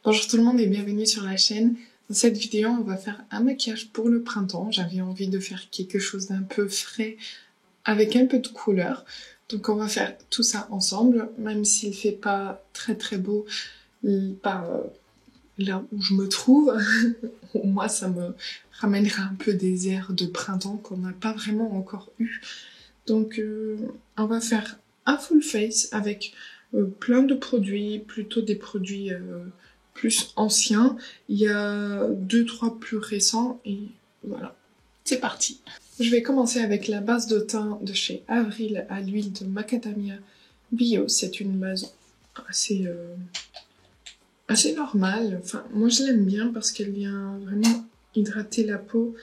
Bonjour tout le monde et bienvenue sur la chaîne. Dans cette vidéo, on va faire un maquillage pour le printemps. J'avais envie de faire quelque chose d'un peu frais avec un peu de couleur. Donc on va faire tout ça ensemble, même s'il fait pas très beau par là où je me trouve. Moi, ça me ramènera un peu des airs de printemps qu'on n'a pas vraiment encore eu. Donc on va faire un full face avec plein de produits, plutôt des produits plus anciens. Il y a 2-3 plus récents et voilà, c'est parti. Je vais commencer avec la base de teint de chez Avril à l'huile de Macadamia Bio. C'est une base assez normale. Enfin, moi je l'aime bien parce qu'elle vient vraiment hydrater la peau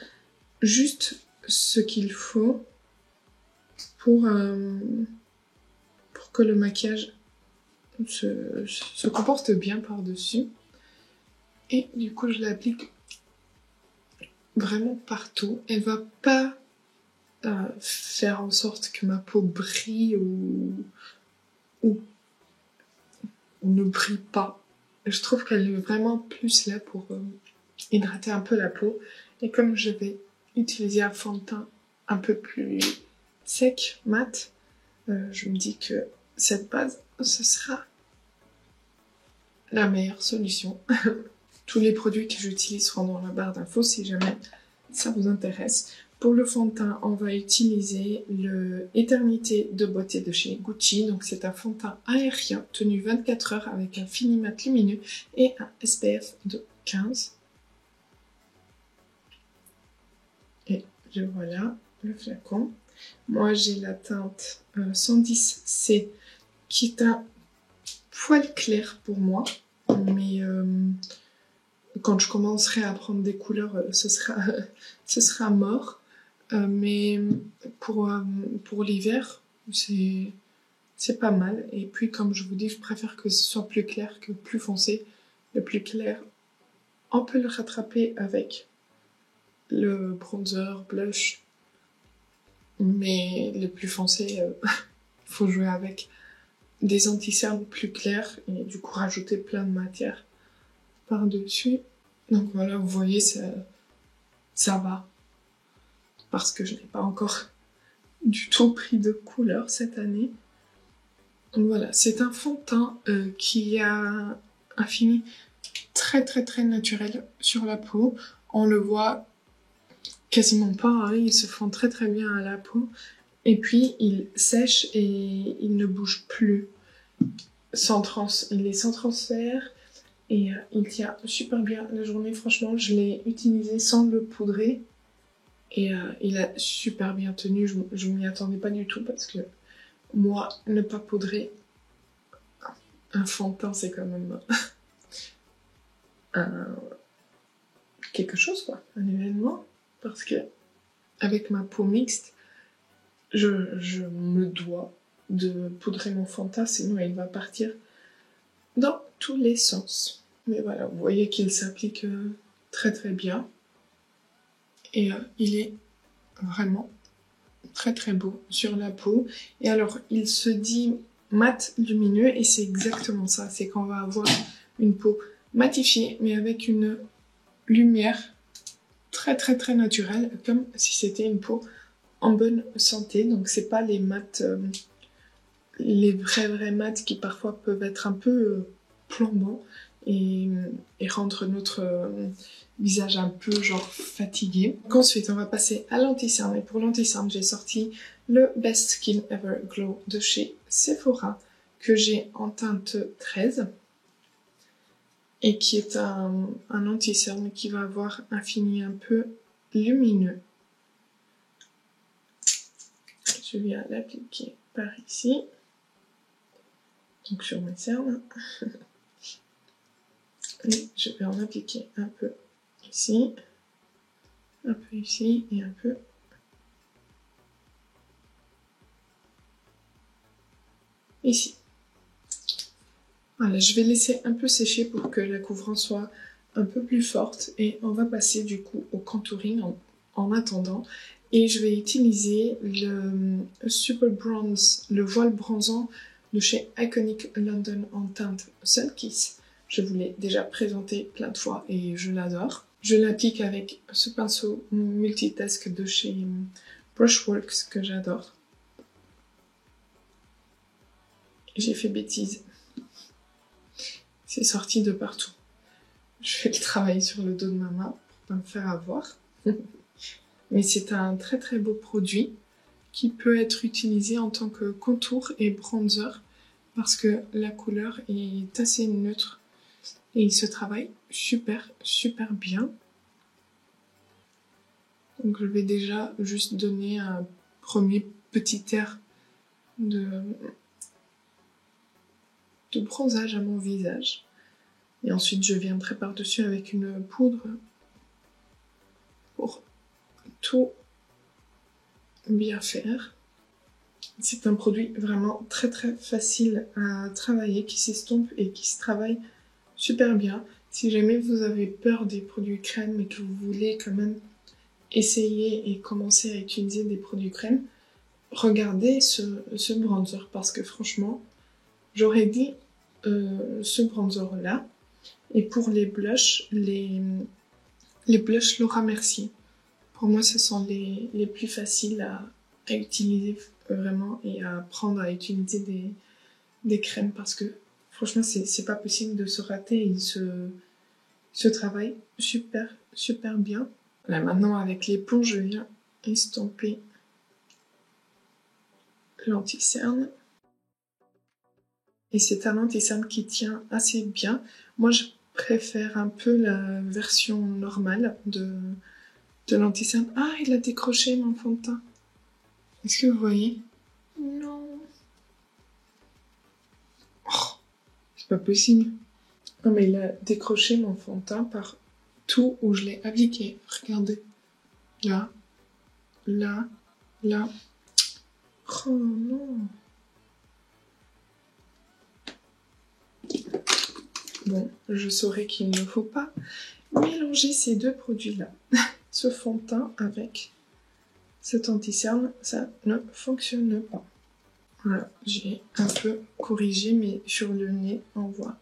juste ce qu'il faut pour que le maquillage se comporte bien par-dessus. Et du coup, je l'applique vraiment partout. Elle va pas faire en sorte que ma peau brille ou ne brille pas. Je trouve qu'elle est vraiment plus là pour hydrater un peu la peau. Et comme je vais utiliser un fond de teint un peu plus sec, mat, je me dis que cette base, ce sera la meilleure solution. Tous les produits que j'utilise seront dans la barre d'infos si jamais ça vous intéresse. Pour le fond de teint, on va utiliser le Éternité de beauté de chez Gucci. Donc c'est un fond de teint aérien tenu 24 heures avec un fini mat lumineux et un SPF de 15. Et voilà le flacon. Moi j'ai la teinte 110C qui est un poil clair pour moi, mais quand je commencerai à prendre des couleurs, ce sera mort. Mais pour l'hiver, c'est pas mal. Et puis, comme je vous dis, je préfère que ce soit plus clair que plus foncé. Le plus clair, on peut le rattraper avec le bronzer, blush. Mais le plus foncé, faut jouer avec des anti-cernes plus clairs et du coup rajouter plein de matière par-dessus. Donc voilà, vous voyez, ça va. Parce que je n'ai pas encore du tout pris de couleur cette année. Donc voilà, c'est un fond de teint qui a un fini très naturel sur la peau. On le voit quasiment pas, hein, il se fond très bien à la peau. Et puis il sèche et il ne bouge plus. Il est sans transfert. Et il tient super bien la journée, franchement, je l'ai utilisé sans le poudrer. Et il a super bien tenu, je m'y attendais pas du tout parce que moi, ne pas poudrer un fond de teint, c'est quand même quelque chose, quoi, un événement. Parce que avec ma peau mixte, je me dois de poudrer mon fond de teint, sinon il va partir dans tous les sens. Mais voilà, vous voyez qu'il s'applique très bien. Et il est vraiment très beau sur la peau. Et alors, il se dit mat lumineux et c'est exactement ça. C'est qu'on va avoir une peau matifiée, mais avec une lumière très naturelle, comme si c'était une peau en bonne santé. Donc, c'est pas les mats, les vrais mats qui parfois peuvent être un peu plombants et rendre notre visage un peu genre fatigué. Donc ensuite on va passer à l'anti-cerne et pour l'anti-cerne j'ai sorti le Best Skin Ever Glow de chez Sephora que j'ai en teinte 13 et qui est un anti-cerne qui va avoir un fini un peu lumineux. Je viens l'appliquer par ici, donc sur mes cernes. Et je vais en appliquer un peu ici, un peu ici et un peu ici. Voilà, je vais laisser un peu sécher pour que la couvrance soit un peu plus forte et on va passer du coup au contouring en attendant. Et je vais utiliser le Super Bronze, le voile bronzant de chez Iconic London en teinte Sun Kiss. Je vous l'ai déjà présenté plein de fois et je l'adore. Je l'applique avec ce pinceau multitask de chez Brushworks que j'adore. J'ai fait bêtise. C'est sorti de partout. Je fais le travail sur le dos de ma main pour pas me faire avoir. Mais c'est un très très beau produit qui peut être utilisé en tant que contour et bronzer parce que la couleur est assez neutre et il se travaille super bien. Donc je vais déjà juste donner un premier petit air de bronzage à mon visage. Et ensuite je viendrai par-dessus avec une poudre pour tout bien faire. C'est un produit vraiment très très facile à travailler, qui s'estompe et qui se travaille super bien. Si jamais vous avez peur des produits crème et que vous voulez quand même essayer et commencer à utiliser des produits crème, regardez ce bronzer parce que franchement, j'aurais dit ce bronzer là. Et pour les blushs, les blushs Laura Mercier. Pour moi, ce sont les plus faciles à utiliser vraiment et à apprendre à utiliser des crèmes parce que franchement, c'est pas possible de se rater. Ils se travaillent super bien. Là, maintenant, avec l'éponge, je viens estomper l'anti-cerne. Et c'est un anti-cerne qui tient assez bien. Moi, je préfère un peu la version normale de l'anti-cerne. Ah, il a décroché mon fond de teint. Est-ce que vous voyez? Non. Oh, c'est pas possible. Non, mais il a décroché mon fond de teint par tout où je l'ai appliqué. Regardez. Là. Là. Là. Oh non. Bon, je saurais qu'il ne faut pas mélanger ces deux produits-là. Ce fond de teint avec cet anti-cerne, ça ne fonctionne pas. Voilà, j'ai un peu corrigé, mais sur le nez, on voit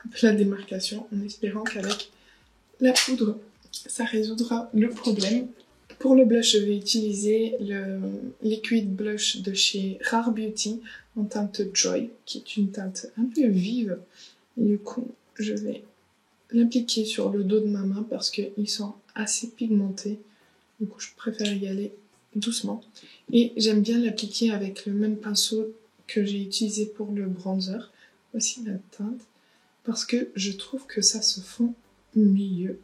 un peu la démarcation, en espérant qu'avec la poudre, ça résoudra le problème. Pour le blush, je vais utiliser le Liquid Blush de chez Rare Beauty en teinte Joy, qui est une teinte un peu vive. Et du coup, je vais l'appliquer sur le dos de ma main parce qu'ils sont assez pigmentés. Du coup, je préfère y aller doucement. Et j'aime bien l'appliquer avec le même pinceau que j'ai utilisé pour le bronzer. Voici la teinte. Parce que je trouve que ça se fond mieux.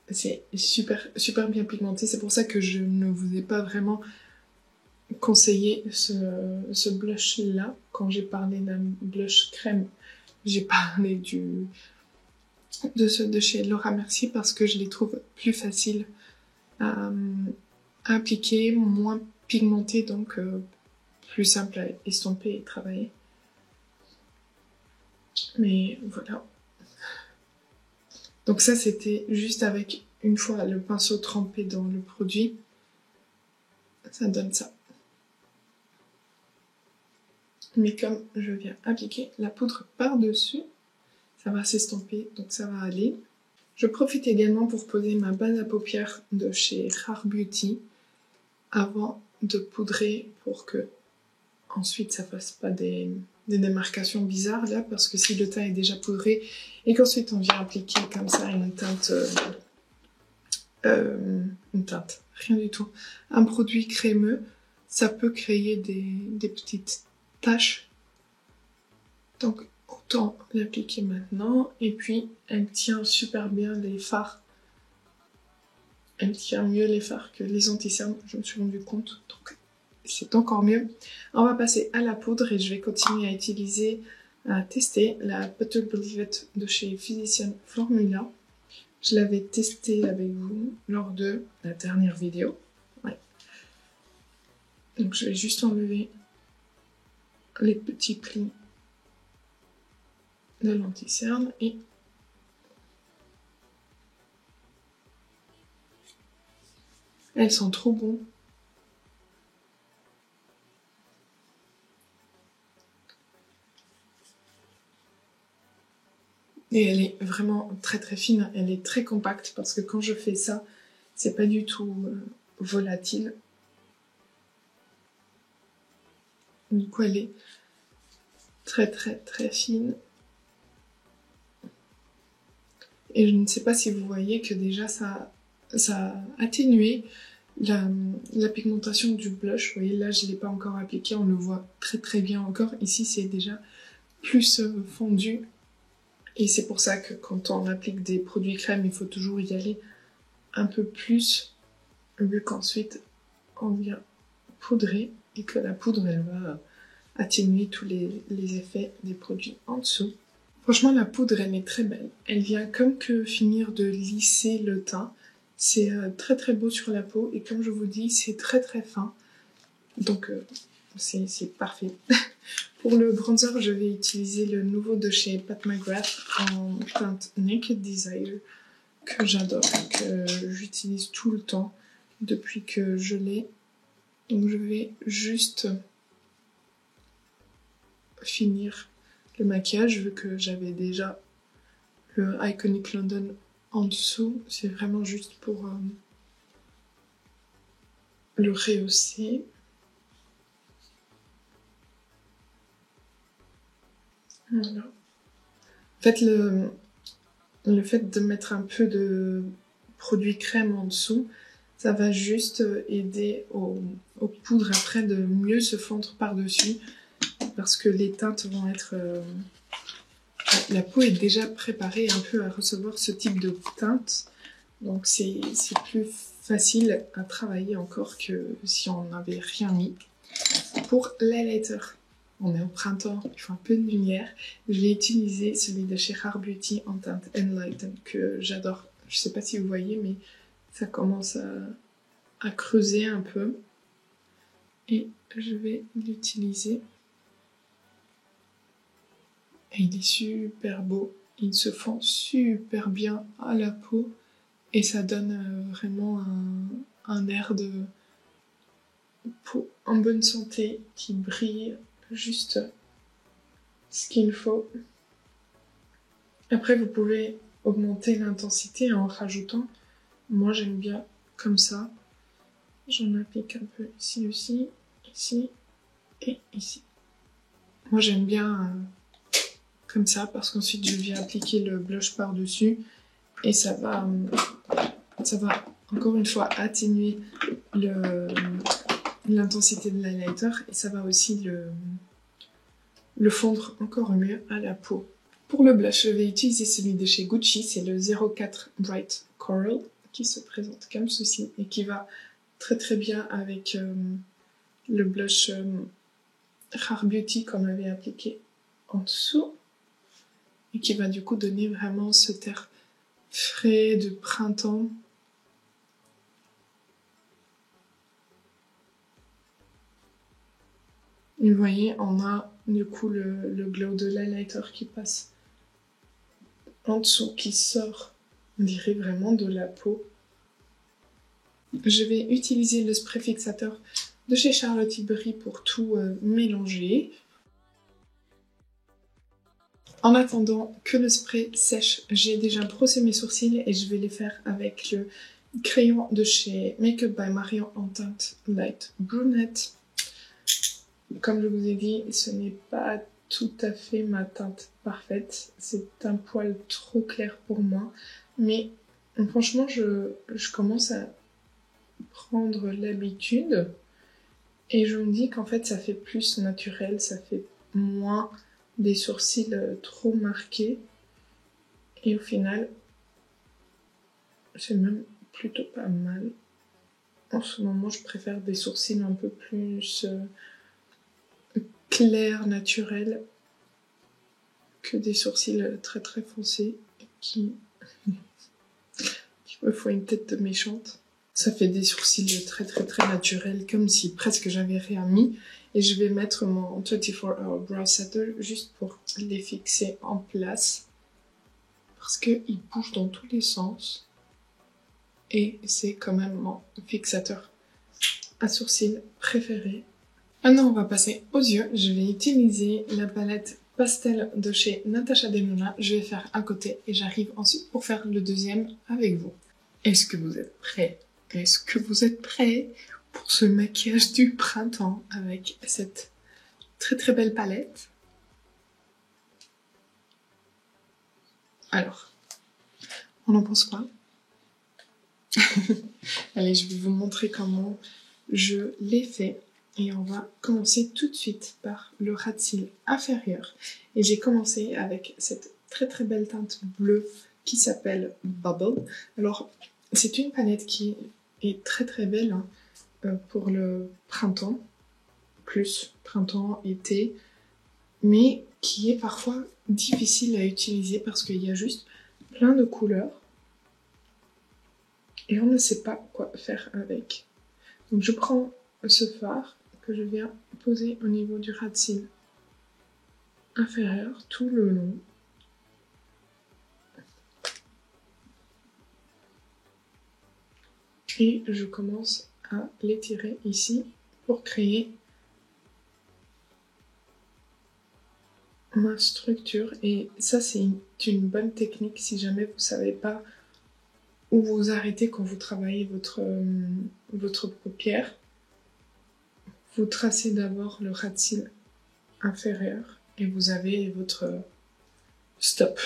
C'est super bien pigmenté. C'est pour ça que je ne vous ai pas vraiment conseillé ce blush-là. Quand j'ai parlé d'un blush crème, j'ai parlé de ceux de chez Laura Mercier parce que je les trouve plus faciles à appliquer, moins pigmentés, donc plus simple à estomper et travailler. Mais voilà. Donc ça, c'était juste avec, une fois le pinceau trempé dans le produit, ça donne ça. Mais comme je viens appliquer la poudre par-dessus, ça va s'estomper, donc ça va aller. Je profite également pour poser ma base à paupières de chez Rare Beauty avant de poudrer pour que ensuite ça fasse pas des démarcations bizarres là, parce que si le teint est déjà poudré et qu'ensuite on vient appliquer comme ça une teinte, rien du tout, un produit crémeux, ça peut créer des petites taches. Donc autant l'appliquer maintenant. Et puis elle tient super bien les fards. Elle tient mieux les fards que les anti-cernes, je me suis rendu compte. Donc c'est encore mieux. On va passer à la poudre et je vais continuer à tester la Better Believe It de chez Physician Formula. Je l'avais testée avec vous lors de la dernière vidéo. Ouais. Donc je vais juste enlever les petits plis de l'anti-cerne et elles sont trop bonnes. Et elle est vraiment très très fine, elle est très compacte parce que quand je fais ça, c'est pas du tout volatile. Du coup, elle est très très très fine. Et je ne sais pas si vous voyez que déjà ça a atténué la pigmentation du blush. Vous voyez, là je ne l'ai pas encore appliqué, on le voit très très bien encore. Ici c'est déjà plus fondu. Et c'est pour ça que quand on applique des produits crème, il faut toujours y aller un peu plus, vu qu'ensuite on vient poudrer et que la poudre elle va atténuer tous les effets des produits en dessous. Franchement, la poudre, elle est très belle. Elle vient comme que finir de lisser le teint. C'est très très beau sur la peau et comme je vous dis, c'est très très fin. Donc c'est parfait. Pour le bronzer, je vais utiliser le nouveau de chez Pat McGrath en teinte Naked Desire que j'adore, que j'utilise tout le temps depuis que je l'ai. Donc je vais juste finir le maquillage vu que j'avais déjà le Iconic London en dessous. C'est vraiment juste pour le rehausser. Voilà. En fait, le fait de mettre un peu de produit crème en dessous, ça va juste aider aux poudres après de mieux se fondre par-dessus parce que les teintes vont être... la peau est déjà préparée un peu à recevoir ce type de teinte, donc c'est plus facile à travailler encore que si on n'avait rien mis. Pour l'highlighter, on est au printemps, il faut un peu de lumière. Je vais utiliser celui de chez Rare Beauty en teinte Enlighten que j'adore. Je sais pas si vous voyez, mais ça commence à creuser un peu. Et je vais l'utiliser. Et il est super beau. Il se fond super bien à la peau. Et ça donne vraiment un air de peau en bonne santé qui brille juste ce qu'il faut. Après, vous pouvez augmenter l'intensité en rajoutant. Moi, j'aime bien comme ça. J'en applique un peu ici aussi, ici et ici. Moi, j'aime bien comme ça parce qu'ensuite, je viens appliquer le blush par-dessus et ça va encore une fois atténuer l'intensité de l'highlighter et ça va aussi le fondre encore mieux à la peau. Pour le blush, je vais utiliser celui de chez Gucci, c'est le 04 Bright Coral qui se présente comme ceci et qui va très très bien avec le blush Rare Beauty qu'on avait appliqué en dessous et qui va du coup donner vraiment ce air frais de printemps. Et vous voyez, on a du coup le glow de l'highlighter qui passe en dessous, qui sort, on dirait vraiment de la peau. Je vais utiliser le spray fixateur de chez Charlotte Tilbury pour tout mélanger. En attendant que le spray sèche, j'ai déjà brossé mes sourcils et je vais les faire avec le crayon de chez Makeup by Marion en teinte Light Brunette. Comme je vous ai dit, ce n'est pas tout à fait ma teinte parfaite. C'est un poil trop clair pour moi. Mais franchement, je commence à prendre l'habitude. Et je me dis qu'en fait, ça fait plus naturel. Ça fait moins des sourcils trop marqués. Et au final, c'est même plutôt pas mal. En ce moment, je préfère des sourcils un peu plus clairs, naturels, que des sourcils très très foncés qui me font une tête de méchante. Ça fait des sourcils très très très naturels, comme si presque j'avais rien mis. Et je vais mettre mon 24 Hour Brow Setter juste pour les fixer en place. Parce qu'ils bougent dans tous les sens. Et c'est quand même mon fixateur à sourcils préféré. Maintenant, on va passer aux yeux. Je vais utiliser la palette pastel de chez Natasha Denona, je vais faire à côté et j'arrive ensuite pour faire le deuxième avec vous. Est-ce que vous êtes prêts? Est-ce que vous êtes prêts pour ce maquillage du printemps avec cette très très belle palette? Alors, on en pense quoi? Allez, je vais vous montrer comment je l'ai fait. Et on va commencer tout de suite par le ras de cils inférieur. Et j'ai commencé avec cette très très belle teinte bleue qui s'appelle Bubble. Alors, c'est une palette qui est très très belle hein, pour le printemps, plus printemps, été, mais qui est parfois difficile à utiliser parce qu'il y a juste plein de couleurs et on ne sait pas quoi faire avec. Donc je prends ce fard que je viens poser au niveau du ras de cils inférieur tout le long. Et je commence à l'étirer ici pour créer ma structure. Et ça, c'est une bonne technique si jamais vous ne savez pas où vous arrêtez quand vous travaillez votre paupière. Vous tracez d'abord le ras de cils inférieur et vous avez votre stop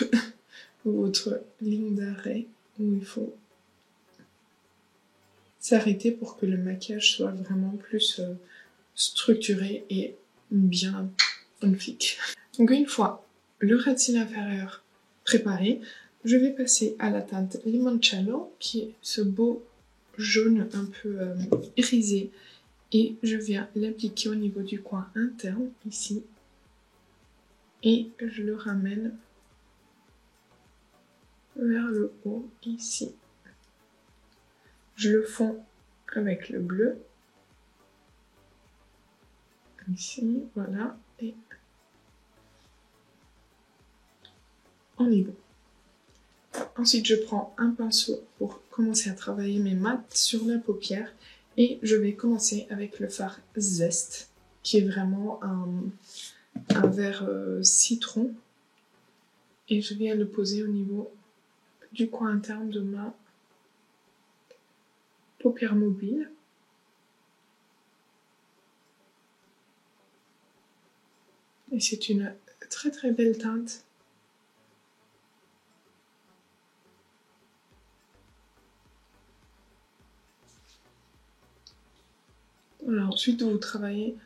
ou votre ligne d'arrêt où il faut s'arrêter pour que le maquillage soit vraiment plus structuré et bien on flic. Donc une fois le ras de cils inférieur préparé, je vais passer à la teinte Limoncello qui est ce beau jaune un peu irisé et je viens l'appliquer au niveau du coin interne ici et je le ramène vers le haut ici. Je le fonds avec le bleu ici, voilà, et on est bon. Ensuite, je prends un pinceau pour commencer à travailler mes mats sur la paupière et je vais commencer avec le fard Zest, qui est vraiment un vert citron. Et je viens le poser au niveau du coin interne de ma paupière mobile. Et c'est une très très belle teinte. Voilà, ensuite vous travaillez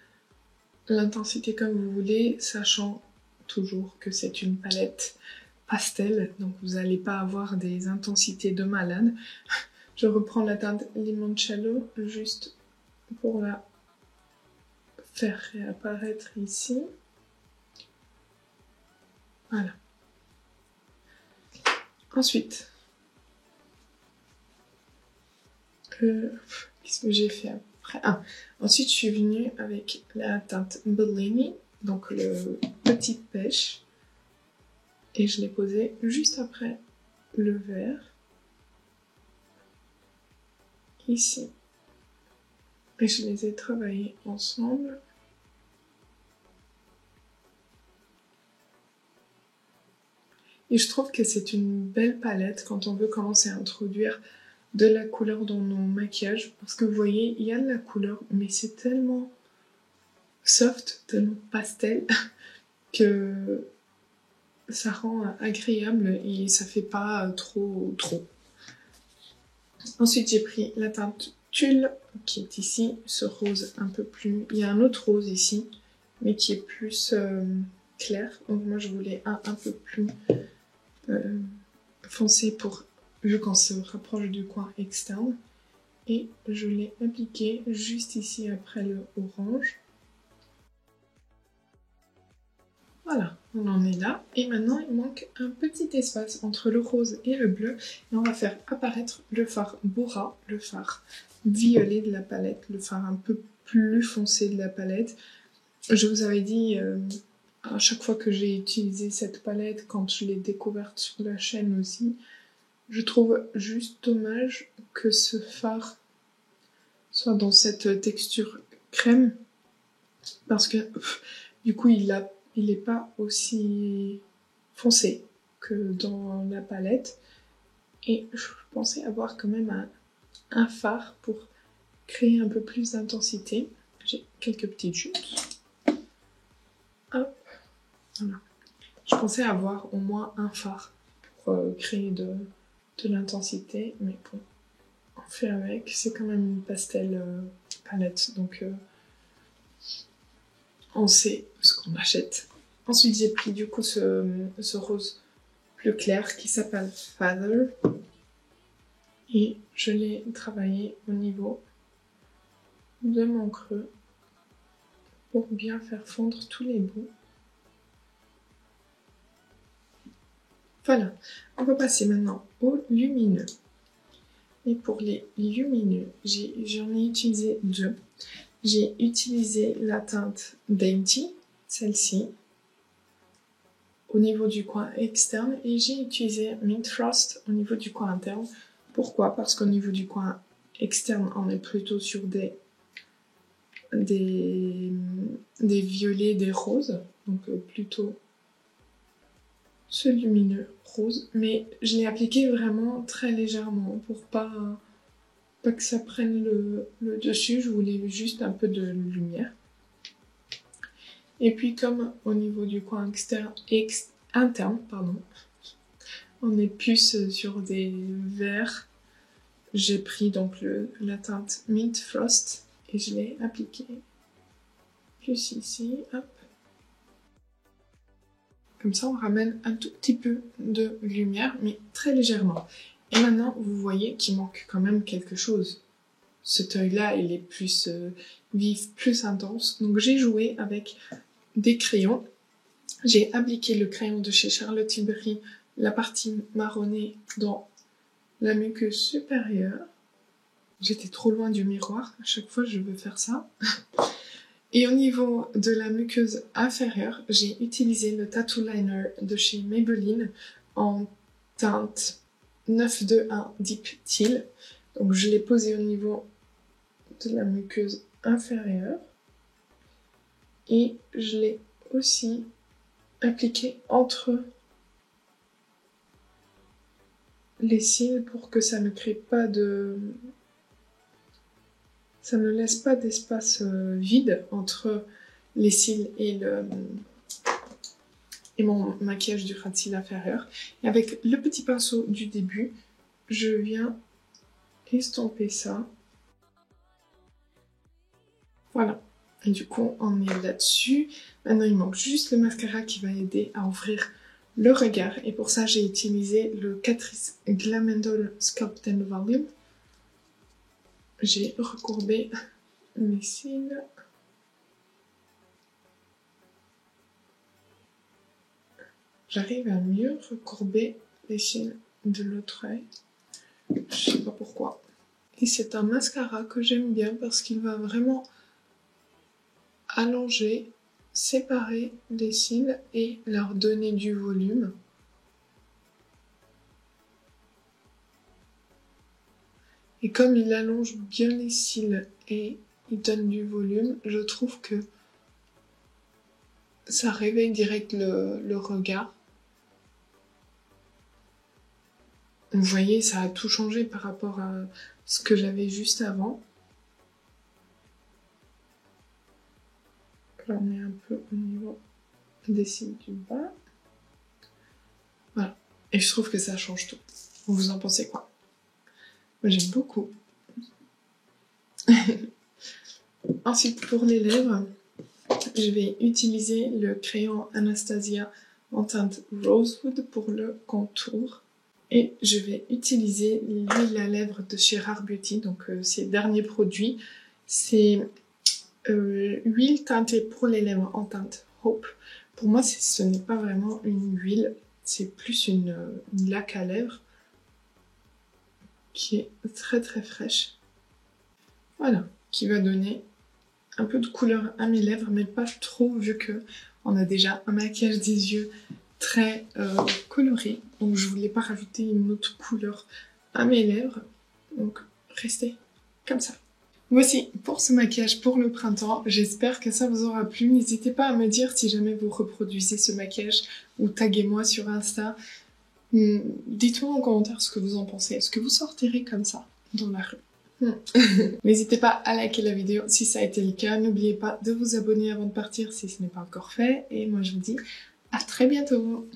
l'intensité comme vous voulez, sachant toujours que c'est une palette pastel, donc vous n'allez pas avoir des intensités de malade. Je reprends la teinte Limoncello juste pour la faire réapparaître ici. Voilà. Ensuite, qu'est-ce que j'ai fait après? Ensuite, je suis venue avec la teinte Bellini, donc le petit pêche, et je l'ai posé juste après le vert, ici. Et je les ai travaillés ensemble. Et je trouve que c'est une belle palette quand on veut commencer à introduire de la couleur dans nos maquillages. Parce que vous voyez, il y a de la couleur, mais c'est tellement soft, tellement pastel, que ça rend agréable et ça fait pas trop. Ensuite, j'ai pris la teinte Tulle, qui est ici, ce rose un peu plus... Il y a un autre rose ici, mais qui est plus clair. Donc moi, je voulais un peu plus foncé pour vu qu'on se rapproche du coin externe. Et je l'ai appliqué juste ici après le orange. Voilà, on en est là. Et maintenant, il manque un petit espace entre le rose et le bleu. Et on va faire apparaître le fard Bora, le fard violet de la palette, le fard un peu plus foncé de la palette. Je vous avais dit à chaque fois que j'ai utilisé cette palette, quand je l'ai découverte sur la chaîne aussi, je trouve juste dommage que ce fard soit dans cette texture crème, parce que du coup il a il n'est pas aussi foncé que dans la palette. Et je pensais avoir quand même un fard pour créer un peu plus d'intensité. J'ai quelques petites chutes. Hop, voilà. Je pensais avoir au moins un fard pour créer de l'intensité, mais bon, on fait avec. C'est quand même une pastel palette, donc on sait ce qu'on achète. Ensuite, j'ai pris du coup ce rose plus clair qui s'appelle Father. Et je l'ai travaillé au niveau de mon creux pour bien faire fondre tous les bouts. Voilà, on va passer maintenant aux lumineux. Et pour les lumineux, j'en ai utilisé deux. J'ai utilisé la teinte Dainty, celle-ci, au niveau du coin externe, et j'ai utilisé Mint Frost au niveau du coin interne. Pourquoi? Parce qu'au niveau du coin externe, on est plutôt sur des violets, des roses, donc plutôt ce lumineux rose, mais je l'ai appliqué vraiment très légèrement pour pas que ça prenne le dessus. Je voulais juste un peu de lumière. Et puis comme au niveau du coin interne, on est plus sur des verts, j'ai pris donc la teinte Mint Frost et je l'ai appliqué juste ici, hop. Comme ça, on ramène un tout petit peu de lumière, mais très légèrement. Et maintenant, vous voyez qu'il manque quand même quelque chose. Cet œil-là, il est plus vif, plus intense. Donc j'ai joué avec des crayons. J'ai appliqué le crayon de chez Charlotte Tilbury, la partie marronnée dans la muqueuse supérieure. J'étais trop loin du miroir, à chaque fois je veux faire ça. Et au niveau de la muqueuse inférieure, j'ai utilisé le Tattoo Liner de chez Maybelline en teinte 921 Deep Teal. Donc je l'ai posé au niveau de la muqueuse inférieure. Et je l'ai aussi appliqué entre les cils pour que ça ne crée pas de... Ça ne laisse pas d'espace vide entre les cils et mon maquillage du ras de cils inférieur. Et avec le petit pinceau du début, je viens estomper ça. Voilà. Et du coup, on est là-dessus. Maintenant, il manque juste le mascara qui va aider à ouvrir le regard. Et pour ça, j'ai utilisé le Catrice Glam Doll Sculpt and Volume. J'ai recourbé mes cils. J'arrive à mieux recourber les cils de l'autre œil. Je sais pas pourquoi. Et c'est un mascara que j'aime bien parce qu'il va vraiment allonger, séparer les cils et leur donner du volume. Et comme il allonge bien les cils et il donne du volume, je trouve que ça réveille direct le regard. Vous voyez, ça a tout changé par rapport à ce que j'avais juste avant. Là, on est un peu au niveau des cils du bas. Voilà. Et je trouve que ça change tout. Vous en pensez quoi? Moi, j'aime beaucoup. Ensuite, pour les lèvres, je vais utiliser le crayon Anastasia en teinte Rosewood pour le contour. Et je vais utiliser l'huile à lèvres de chez Rare Beauty, donc ces derniers produits. C'est huile teintée pour les lèvres en teinte Hope. Pour moi, ce n'est pas vraiment une huile, c'est plus une laque à lèvres qui est très très fraîche. Voilà, qui va donner un peu de couleur à mes lèvres, mais pas trop vu que on a déjà un maquillage des yeux très coloré. Donc je voulais pas rajouter une autre couleur à mes lèvres. Donc restez comme ça. Voici pour ce maquillage pour le printemps. J'espère que ça vous aura plu. N'hésitez pas à me dire si jamais vous reproduisez ce maquillage ou taguez-moi sur Insta. Dites-moi en commentaire ce que vous en pensez. Est-ce que vous sortirez comme ça dans la rue? N'hésitez pas à liker la vidéo si ça a été le cas. N'oubliez pas de vous abonner avant de partir si ce n'est pas encore fait. Et moi je vous dis à très bientôt.